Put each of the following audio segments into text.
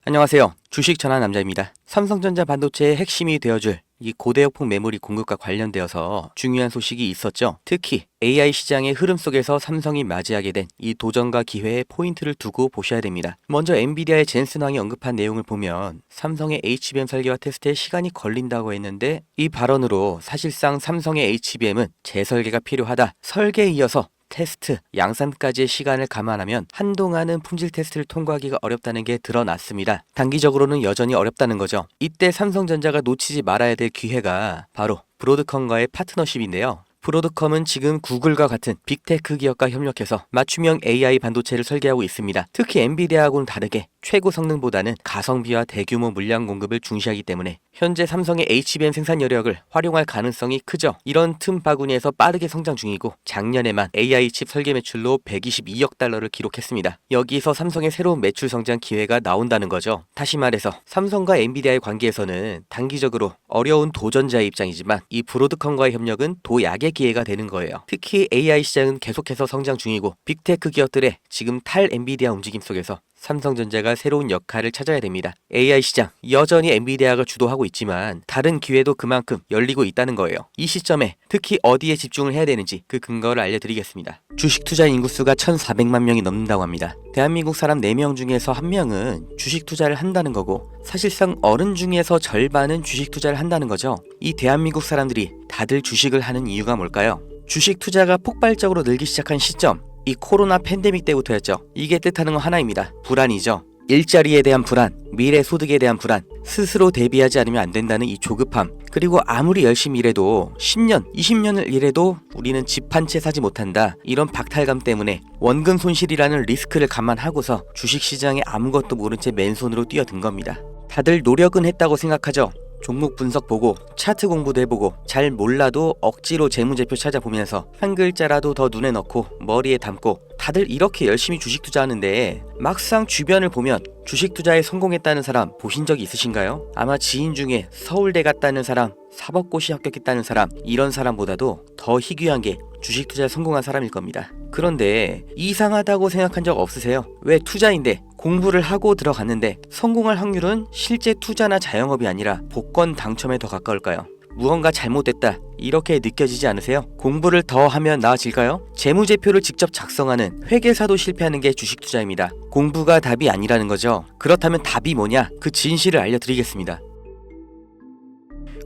안녕하세요. 주식 전환 남자입니다. 삼성전자 반도체의 핵심이 되어줄 이 고대역폭 메모리 공급과 관련되어서 중요한 소식이 있었죠. 특히 AI 시장의 흐름 속에서 삼성이 맞이하게 된 이 도전과 기회에 포인트를 두고 보셔야 됩니다. 먼저 엔비디아의 젠슨 왕이 언급한 내용을 보면 삼성의 HBM 설계와 테스트에 시간이 걸린다고 했는데, 이 발언으로 사실상 삼성의 HBM은 재설계가 필요하다, 설계에 이어서 테스트, 양산까지의 시간을 감안하면 한동안은 품질 테스트를 통과하기가 어렵다는 게 드러났습니다. 단기적으로는 여전히 어렵다는 거죠. 이때 삼성전자가 놓치지 말아야 될 기회가 바로 브로드컴과의 파트너십인데요. 브로드컴은 지금 구글과 같은 빅테크 기업과 협력해서 맞춤형 AI 반도체를 설계하고 있습니다. 특히 엔비디아하고는 다르게 최고 성능보다는 가성비와 대규모 물량 공급을 중시하기 때문에 현재 삼성의 HBM 생산 여력을 활용할 가능성이 크죠. 이런 틈 바구니에서 빠르게 성장 중이고, 작년에만 AI 칩 설계 매출로 122억 달러를 기록했습니다. 여기서 삼성의 새로운 매출 성장 기회가 나온다는 거죠. 다시 말해서 삼성과 엔비디아의 관계에서는 단기적으로 어려운 도전자의 입장이지만 이 브로드컴과의 협력은 도약의 기회가 되는 거예요. 특히 AI 시장은 계속해서 성장 중이고, 빅테크 기업들의 지금 탈 엔비디아 움직임 속에서 삼성전자가 새로운 역할을 찾아야 됩니다. AI 시장 여전히 엔비디아가 주도하고 있지만 다른 기회도 그만큼 열리고 있다는 거예요. 이 시점에 특히 어디에 집중을 해야 되는지 그 근거를 알려드리겠습니다. 주식 투자 인구수가 1,400만 명이 넘는다고 합니다. 대한민국 사람 4명 중에서 1명은 주식 투자를 한다는 거고, 사실상 어른 중에서 절반은 주식 투자를 한다는 거죠. 이 대한민국 사람들이 다들 주식을 하는 이유가 뭘까요? 주식 투자가 폭발적으로 늘기 시작한 시점, 이 코로나 팬데믹 때부터였죠. 이게 뜻하는 건 하나입니다. 불안이죠. 일자리에 대한 불안, 미래 소득에 대한 불안, 스스로 대비하지 않으면 안 된다는 이 조급함, 그리고 아무리 열심히 일해도 10년, 20년을 일해도 우리는 집 한 채 사지 못한다, 이런 박탈감 때문에 원금 손실이라는 리스크를 감안하고서 주식시장에 아무것도 모른 채 맨손으로 뛰어든 겁니다. 다들 노력은 했다고 생각하죠. 종목 분석 보고 차트 공부도 해보고, 잘 몰라도 억지로 재무제표 찾아보면서 한 글자라도 더 눈에 넣고 머리에 담고 다들 이렇게 열심히 주식 투자하는데, 막상 주변을 보면 주식 투자에 성공했다는 사람 보신 적이 있으신가요? 아마 지인 중에 서울대 갔다는 사람, 사법고시 합격했다는 사람, 이런 사람보다도 더 희귀한 게 주식 투자에 성공한 사람일 겁니다. 그런데 이상하다고 생각한 적 없으세요? 왜 투자인데 공부를 하고 들어갔는데 성공할 확률은 실제 투자나 자영업이 아니라 복권 당첨에 더 가까울까요? 무언가 잘못됐다, 이렇게 느껴지지 않으세요? 공부를 더 하면 나아질까요? 재무제표를 직접 작성하는 회계사도 실패하는 게 주식 투자입니다. 공부가 답이 아니라는 거죠. 그렇다면 답이 뭐냐? 그 진실을 알려드리겠습니다.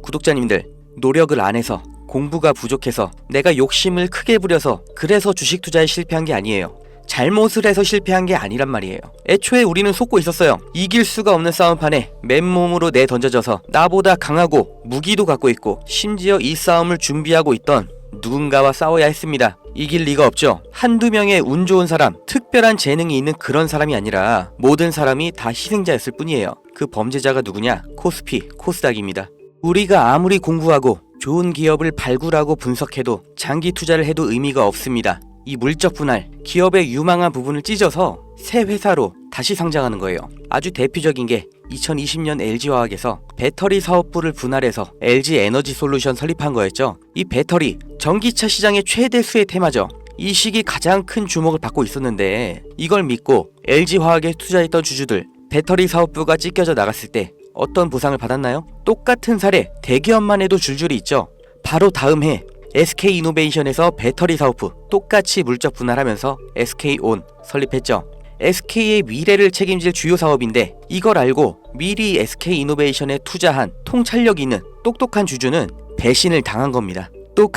구독자님들, 노력을 안 해서, 공부가 부족해서, 내가 욕심을 크게 부려서 그래서 주식 투자에 실패한 게 아니에요. 잘못을 해서 실패한 게 아니란 말이에요. 애초에 우리는 속고 있었어요. 이길 수가 없는 싸움판에 맨몸으로 내던져져서 나보다 강하고 무기도 갖고 있고, 심지어 이 싸움을 준비하고 있던 누군가와 싸워야 했습니다. 이길 리가 없죠. 한두 명의 운 좋은 사람, 특별한 재능이 있는 그런 사람이 아니라 모든 사람이 다 희생자였을 뿐이에요. 그 범죄자가 누구냐? 코스피, 코스닥입니다. 우리가 아무리 공부하고 좋은 기업을 발굴하고 분석해도 장기 투자를 해도 의미가 없습니다. 이 물적 분할, 기업의 유망한 부분을 찢어서 새 회사로 다시 상장하는 거예요. 아주 대표적인 게 2020년 LG화학에서 배터리 사업부를 분할해서 LG 에너지 솔루션 설립한 거였죠. 이 배터리, 전기차 시장의 최대 수혜 테마죠. 이 시기 가장 큰 주목을 받고 있었는데, 이걸 믿고 LG화학에 투자했던 주주들, 배터리 사업부가 찢겨져 나갔을 때 어떤 보상을 받았나요? 똑같은 사례 대기업만 해도 줄줄이 있죠. 바로 다음 해 SK이노베이션에서 배터리 사업부 똑같이 물적 분할하면서 SK온 설립했죠. SK의 미래를 책임질 주요 사업인데, 이걸 알고 미리 SK이노베이션에 투자한 통찰력 있는 똑똑한 주주는 배신을 당한 겁니다. 또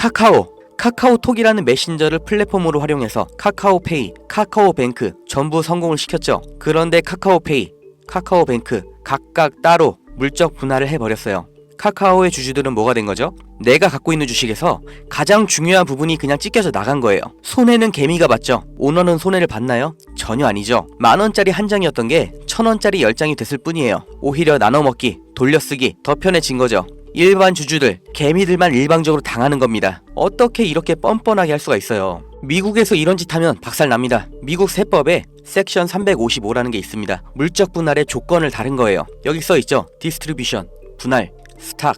카카오톡이라는 메신저를 플랫폼으로 활용해서 카카오페이, 카카오뱅크 전부 성공을 시켰죠. 그런데 카카오페이, 카카오뱅크 각각 따로 물적 분할을 해버렸어요. 카카오의 주주들은 뭐가 된 거죠? 내가 갖고 있는 주식에서 가장 중요한 부분이 그냥 찢겨져 나간 거예요. 손해는 개미가 봤죠. 오너는 손해를 봤나요? 전혀 아니죠. 10,000원짜리 한 장이었던 게 1,000원짜리 10장이 됐을 뿐이에요. 오히려 나눠먹기, 돌려쓰기 더 편해진 거죠. 일반 주주들, 개미들만 일방적으로 당하는 겁니다. 어떻게 이렇게 뻔뻔하게 할 수가 있어요? 미국에서 이런 짓 하면 박살납니다. 미국 세법에 섹션 355라는 게 있습니다. 물적 분할의 조건을 다른 거예요. 여기 써있죠. 디스트리뷰션, 분할, 스탁,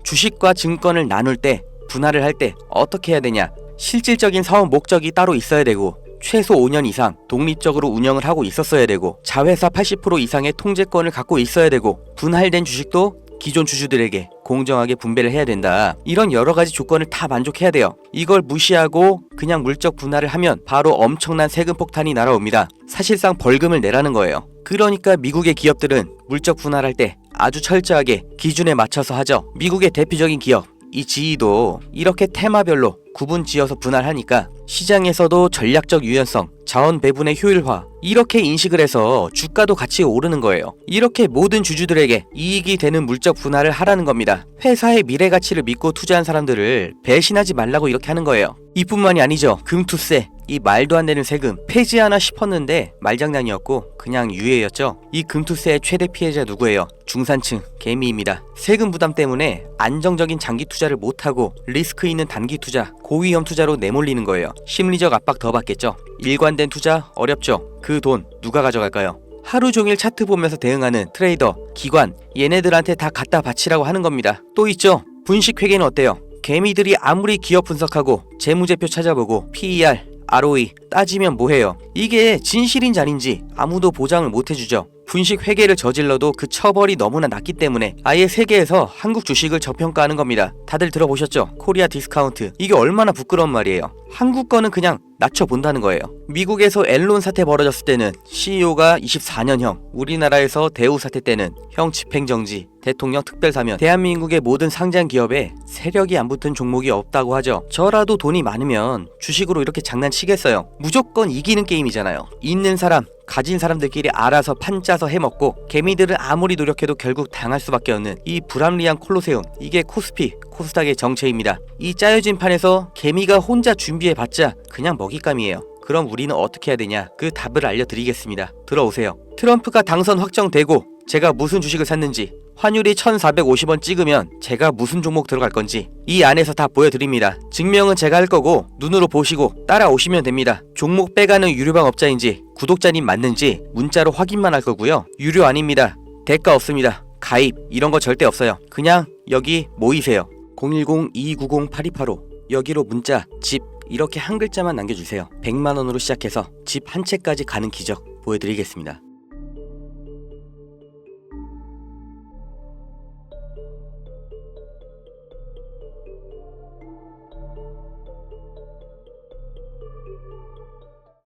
주식과 증권을 나눌 때, 분할을 할 때 어떻게 해야 되냐? 실질적인 사업 목적이 따로 있어야 되고, 최소 5년 이상 독립적으로 운영을 하고 있었어야 되고 자회사 80% 이상의 통제권을 갖고 있어야 되고 분할된 주식도 기존 주주들에게 공정하게 분배를 해야 된다. 이런 여러 가지 조건을 다 만족해야 돼요. 이걸 무시하고 그냥 물적 분할을 하면 바로 엄청난 세금 폭탄이 날아옵니다. 사실상 벌금을 내라는 거예요. 그러니까 미국의 기업들은 물적 분할할 때 아주 철저하게 기준에 맞춰서 하죠. 미국의 대표적인 기업 이 GE도 이렇게 테마별로 구분 지어서 분할하니까 시장에서도 전략적 유연성, 자원 배분의 효율화 이렇게 인식을 해서 주가도 같이 오르는 거예요. 이렇게 모든 주주들에게 이익이 되는 물적 분할을 하라는 겁니다. 회사의 미래 가치를 믿고 투자한 사람들을 배신하지 말라고 이렇게 하는 거예요. 이뿐만이 아니죠. 금투세, 이 말도 안 되는 세금 폐지하나 싶었는데 말장난이었고 그냥 유예였죠. 이 금투세의 최대 피해자 누구예요? 중산층, 개미입니다. 세금 부담 때문에 안정적인 장기 투자를 못하고 리스크 있는 단기 투자, 고위험 투자로 내몰리는 거예요. 심리적 압박 더 받겠죠. 일관된 투자 어렵죠. 그 돈 누가 가져갈까요? 하루 종일 차트 보면서 대응하는 트레이더, 기관 얘네들한테 다 갖다 바치라고 하는 겁니다. 또 있죠. 분식회계는 어때요? 개미들이 아무리 기업 분석하고 재무제표 찾아보고 PER, ROE 따지면 뭐해요? 이게 진실인지 아닌지 아무도 보장을 못 해주죠. 분식 회계를 저질러도 그 처벌이 너무나 낮기 때문에 아예 세계에서 한국 주식을 저평가하는 겁니다. 다들 들어보셨죠? 코리아 디스카운트. 이게 얼마나 부끄러운 말이에요. 한국 거는 그냥 낮춰본다는 거예요. 미국에서 엔론 사태 벌어졌을 때는 CEO가 24년형, 우리나라에서 대우 사태 때는 형 집행정지, 대통령 특별사면, 대한민국의 모든 상장 기업에 세력이 안 붙은 종목이 없다고 하죠. 저라도 돈이 많으면 주식으로 이렇게 장난치겠어요. 무조건 이기는 게임이잖아요. 있는 사람, 가진 사람들끼리 알아서 판 짜서 해먹고 개미들은 아무리 노력해도 결국 당할 수밖에 없는 이 불합리한 콜로세움, 이게 코스피, 코스닥의 정체입니다. 이 짜여진 판에서 개미가 혼자 준비해봤자 그냥 먹잇감이에요. 그럼 우리는 어떻게 해야 되냐? 그 답을 알려드리겠습니다. 들어오세요. 트럼프가 당선 확정되고 제가 무슨 주식을 샀는지, 환율이 1450원 찍으면 제가 무슨 종목 들어갈 건지 이 안에서 다 보여드립니다. 증명은 제가 할 거고 눈으로 보시고 따라오시면 됩니다. 종목 빼가는 유료방 업자인지 구독자님 맞는지 문자로 확인만 할 거고요. 유료 아닙니다. 대가 없습니다. 가입 이런 거 절대 없어요. 그냥 여기 모이세요. 010-2290-8285 여기로 문자, 집 이렇게 한 글자만 남겨주세요. 100만원으로 시작해서 집 한 채까지 가는 기적 보여드리겠습니다.